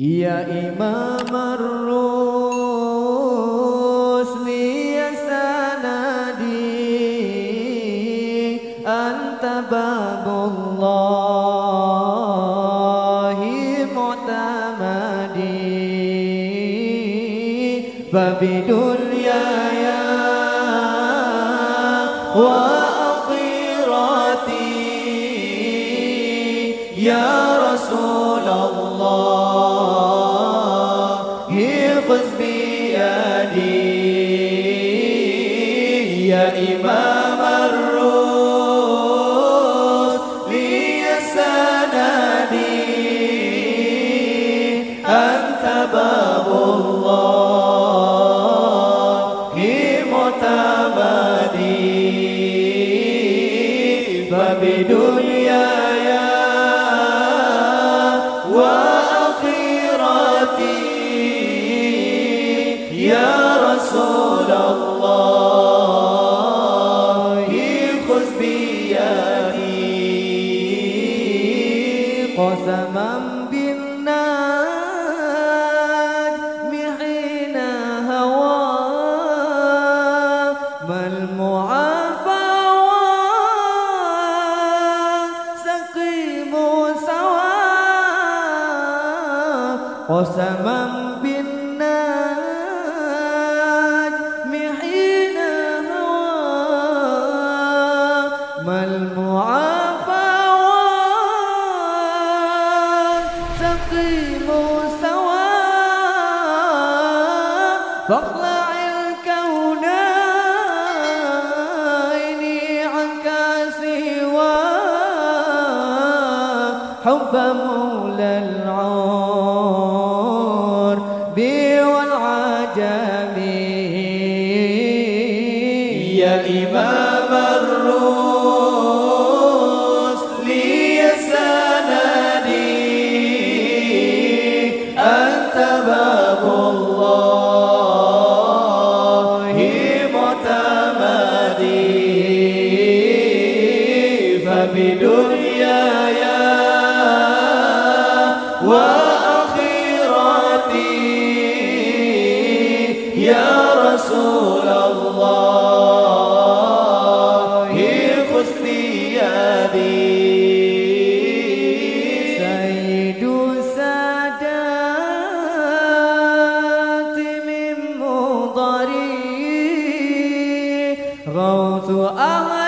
Ya Imam ar-rusli ya sanadi anta babullahi mu'tamadi fabidunya ya wa akhirati ya Rasulullah ya Imam ar-rusli ya sanadi anta babullahi mu'tamadi fabidunya ya wa akhirati ya Rasulullah قسما بالنجم حين هوى ما المعافى سقيم سوى قسما بالنجم حين هوى ما المعافى فاخلع الكونين عنك سوى حب مولى العرب والعجم يا إمام الرسل يا سندي أنت باب الله بدنياي وآخرتي يا رسول الله خذ بيدي سيد السادات من مضري غوث أهل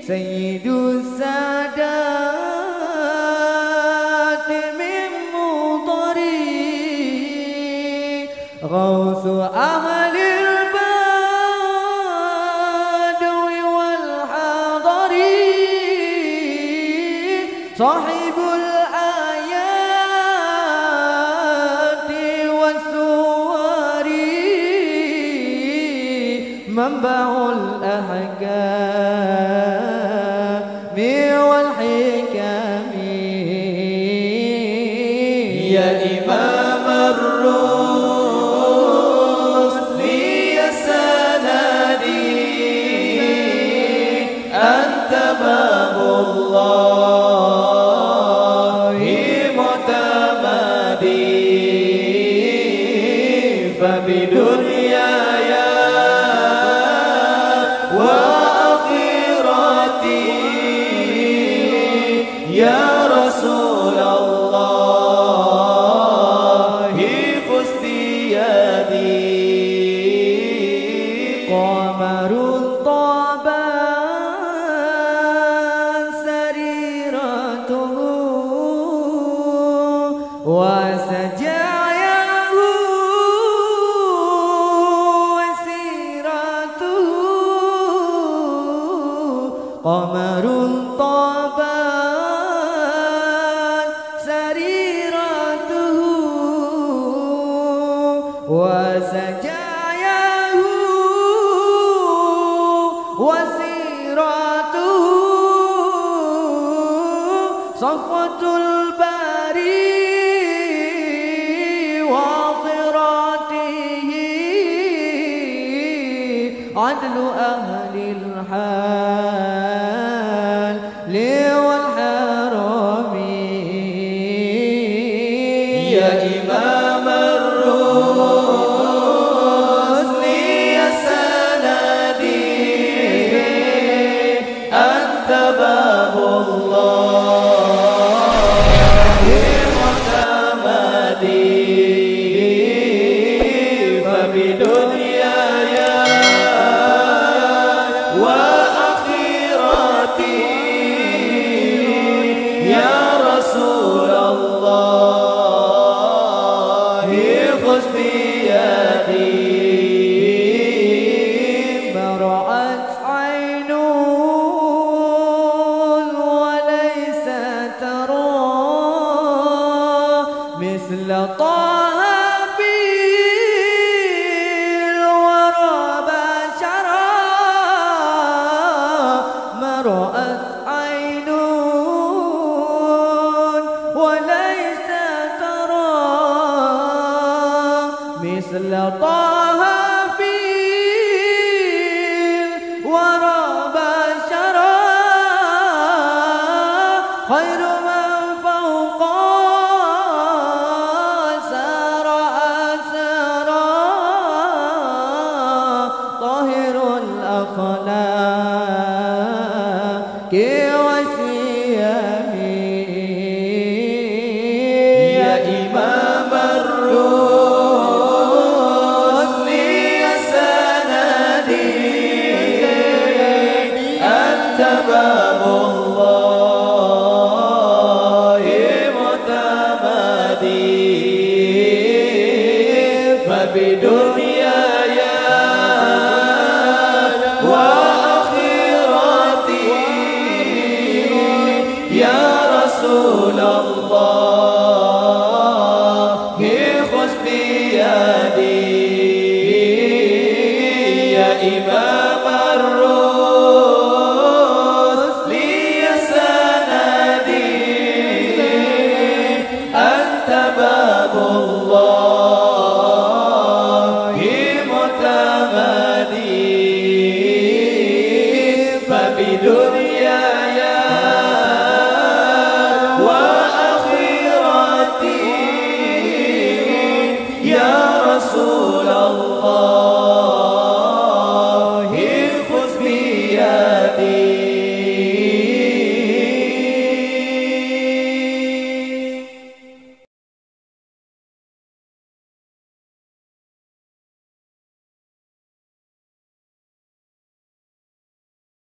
سيد السادات من مضري غوث أهل البدو والحضر صاحب الآيات والسور منبع الأحكام والحكم يا إمام الرسل يا سندي أنت باب الله معتمدي فبدنياي وآخرتي يا رسول الله خذ بيدي قمر طابا سريرته وسجاياه وسيرته قمر طابا وسجاياه وسيرته صفوة البري وعطراته عدل أهل الحال طه في الورى بشرا ما رأت عين وليس ترى مثل طه في الورى بشرا خير من فوق سرى أسرى طاهر الأخلاق والشيم يا إمام الرسل يا سندي أنت باب الله معتمدي فبدنياي وآخرتي يا رسول الله خذ بيدي يا إمام الرسل يا سندي أنت باب الله معتمدي فبدنياي وآخرتي يا رسول الله خذ بيدي